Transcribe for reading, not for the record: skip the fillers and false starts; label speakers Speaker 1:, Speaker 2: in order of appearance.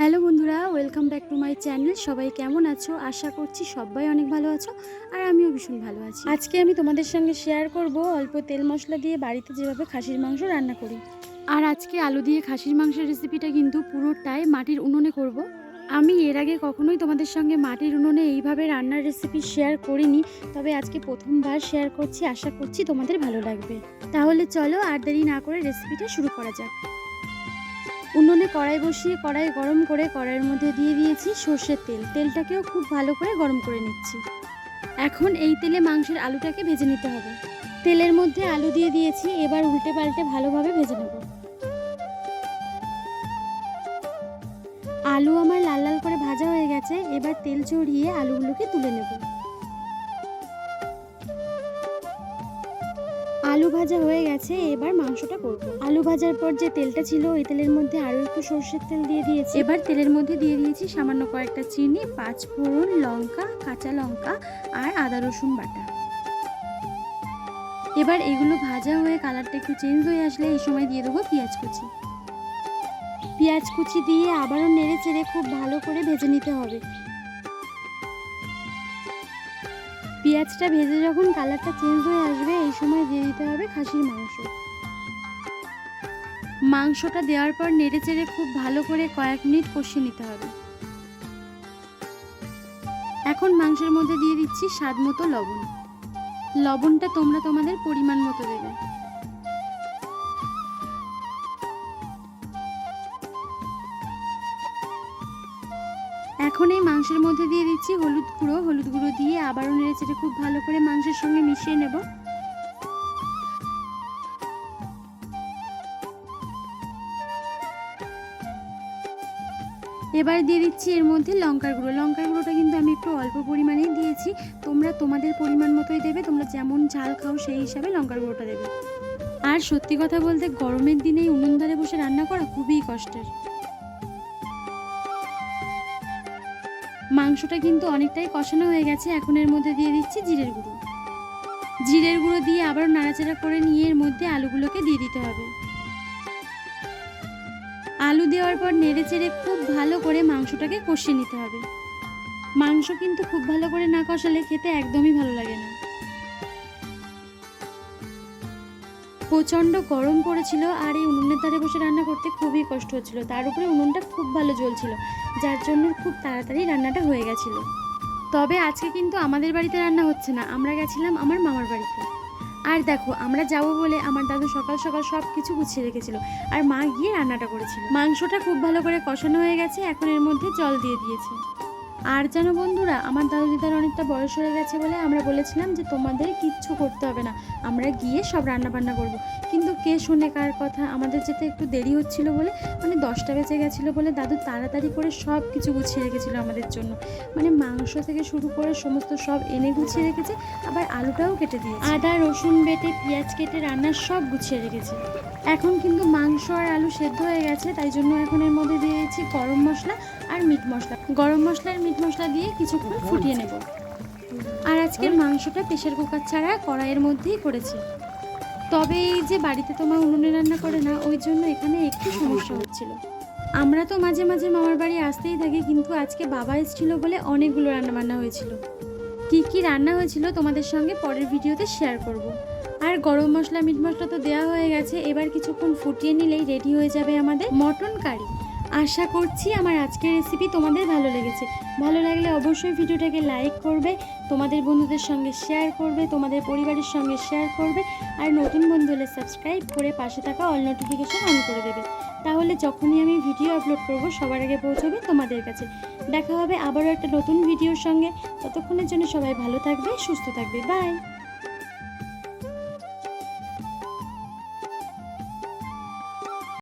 Speaker 1: Hello বন্ধুরা, welcome back to my channel. সবাই কেমন আছো? আশা করছি সবাই অনেক ভালো আছো, আর আমিও ভীষণ ভালো আছি। আজকে আমি তোমাদের সঙ্গে শেয়ার করব অল্প তেল মশলা দিয়ে বাড়িতে যেভাবে খাসির মাংস রান্না করি। আর আজকে আলু দিয়ে খাসির মাংসের রেসিপিটা কিন্তু পুরোটাই মাটির উনুনে করব। আমি এর আগে কখনোই তোমাদের সঙ্গে মাটির উনুনে এইভাবে রান্নার রেসিপি শেয়ার করিনি, তবে আজকে প্রথমবার শেয়ার করছি। আশা করছি তোমাদের ভালো লাগবে। তাহলে চলো আর দেরি না করে রেসিপিটা শুরু করা যাক। উনুনে কড়াই বসিয়ে কড়াই গরম করে কড়াইয়ের মধ্যে দিয়ে দিয়েছি সর্ষের তেল। তেলটাকেও খুব ভালো করে গরম করে নিচ্ছি। এখন এই তেলে মাংসের আলুটাকে ভেজে নিতে হবে। তেলের মধ্যে আলু দিয়ে দিয়েছি, এবার উল্টে পাল্টে ভালোভাবে ভেজে নেব। আলু আমার লাল লাল করে ভাজা হয়ে গেছে, এবার তেল ছড়িয়ে আলুগুলোকে তুলে নেব। আলু ভাজা হয়ে গেছে, এবার মাংসটা করব। আলু ভাজার পর যে তেলটা ছিল ওই তেলের মধ্যে আরও একটু সর্ষের তেল দিয়ে দিয়েছি। এবার তেলের মধ্যে দিয়ে দিয়েছি সামান্য কয়েকটা চিনি, 5 ফোড়ন, লঙ্কা, কাঁচা লঙ্কা আর আদা রসুন বাটা। এবার এগুলো ভাজা হয়ে কালারটা একটু চেঞ্জ হয়ে আসলে এই সময় দিয়ে দেবো পেঁয়াজ কুচি। পেঁয়াজ কুচি দিয়ে আবারও নেড়ে চেড়ে খুব ভালো করে ভেজে নিতে হবে। পেঁয়াজটা ভেজে যখন কালারটা চেঞ্জ হয়ে আসবে এই সময় দিয়ে দিতে হবে খাসির মাংস। মাংসটা দেওয়ার পর নেড়ে চেড়ে খুব ভালো করে কয়েক মিনিট কষিয়ে নিতে হবে। এখন মাংসের মধ্যে দিয়ে দিচ্ছি স্বাদ মতো লবণ। লবণটা তোমরা তোমাদের পরিমাণ মতো দেবে। এখন এই মাংসের মধ্যে দিয়ে দিচ্ছি হলুদ গুঁড়ো। হলুদ গুঁড়ো দিয়ে আবারও নেড়ে চেড়ে খুব ভালো করে মাংসের সঙ্গে মিশিয়ে নেব। এবার দিয়ে দিচ্ছি এর মধ্যে লঙ্কার গুঁড়ো। লঙ্কার গুঁড়োটা কিন্তু আমি একটু অল্প পরিমাণেই দিয়েছি, তোমরা তোমাদের পরিমাণ মতোই দেবে। তোমরা যেমন ঝাল খাও সেই হিসাবে লঙ্কার গুঁড়োটা দেবে। আর সত্যি কথা বলতে গরমের দিনে উনুন ধারে বসে রান্না করা খুবই কষ্টের। মাংসটা কিন্তু অনেকটাই কষানো হয়ে গেছে। এখন এর মধ্যে দিয়ে দিচ্ছি জিরের গুঁড়ো। জিরের গুঁড়ো দিয়ে আবার নাড়াচাড়া করে নিয়ে এর মধ্যে আলুগুলোকে দিয়ে দিতে হবে। আলু দেওয়ার পর নেড়ে চেড়ে খুব ভালো করে মাংসটাকে কষিয়ে নিতে হবে। মাংস কিন্তু খুব ভালো করে না কষালে খেতে একদমই ভালো লাগে না। প্রচণ্ড গরম পড়েছিল আর এই উনুনের ধারে বসে রান্না করতে খুবই কষ্ট হচ্ছিল। তার উপরে উনুনটা খুব ভালো জ্বলছিল, যার জন্য খুব তাড়াতাড়ি রান্নাটা হয়ে গেছিলো। তবে আজকে কিন্তু আমাদের বাড়িতে রান্না হচ্ছে না, আমরা গেছিলাম আমার মামার বাড়িতে। আর দেখো, আমরা যাবো বলে আমার দাদু সকাল সকাল সব কিছু গুছিয়ে রেখেছিল, আর মা গিয়ে রান্নাটা করেছিল। মাংসটা খুব ভালো করে কষানো হয়ে গেছে, এখন এর মধ্যে জল দিয়ে দিয়েছে। আর জানো বন্ধুরা, আমার দাদু দিদার অনেকটা বয়স হয়ে গেছে বলে আমরা বলেছিলাম যে তোমাদের কিচ্ছু করতে হবে না, আমরা গিয়ে সব রান্না বান্না করবো। কিন্তু কে শোনে কার কথা। আমাদের যেতে একটু দেরি হচ্ছিল বলে, মানে 10টা বেজে গেছিলো বলে দাদু তাড়াতাড়ি করে সব কিছু গুছিয়ে রেখেছিলো আমাদের জন্য। মানে মাংস থেকে শুরু করে সমস্ত সব এনে গুছিয়ে রেখেছে, আবার আলুটাও কেটে দিয়ে আদা রসুন বেটে পেঁয়াজ কেটে রান্নার সব গুছিয়ে রেখেছে। এখন কিন্তু মাংস আর আলু সেদ্ধ হয়ে গেছে, তাই জন্য এখন এর মধ্যে দিয়ে দিচ্ছি গরম মশলা আর মিট মশলা। গরম মশলা আর মিট মশলা দিয়ে কিছুক্ষণ ফুটিয়ে নেব। আর আজকের মাংসটা প্রেসার কুকার ছাড়া কড়াইয়ের মধ্যেই করেছি। তবে এই যে বাড়িতে তো মা উনুনে রান্না করে না, ওই জন্য এখানে একটু সমস্যা হচ্ছিল। আমরা তো মাঝে মাঝে মামার বাড়ি আসতেই থাকি, কিন্তু আজকে বাবা এসেছিল বলে অনেকগুলো রান্নাবান্না হয়েছিল। কি কি রান্না হয়েছিল তোমাদের সঙ্গে পরের ভিডিওতে শেয়ার করব। আর গরম মশলা মিট মশলা তো দেওয়া হয়ে গেছে, এবার কিছুক্ষণ ফুটিয়ে নিলেই রেডি হয়ে যাবে আমাদের মটন কারি। আশা করছি আমার আজকের রেসিপি তোমাদের ভালো লেগেছে। ভালো লাগলে অবশ্যই ভিডিওটাকে লাইক করবে, তোমাদের বন্ধুদের সঙ্গে শেয়ার করবে, তোমাদের পরিবারের সঙ্গে শেয়ার করবে, আর নতুন বন্ধু হলে সাবস্ক্রাইব করে পাশে থাকা অল নোটিফিকেশন অন করে দেবে। তাহলে যখনই আমি ভিডিও আপলোড করব সবার আগে পৌঁছবে তোমাদের কাছে। দেখা হবে আবারও একটা নতুন ভিডিওর সঙ্গে। ততক্ষণের জন্য সবাই ভালো থাকবে, সুস্থ থাকবে। বাই।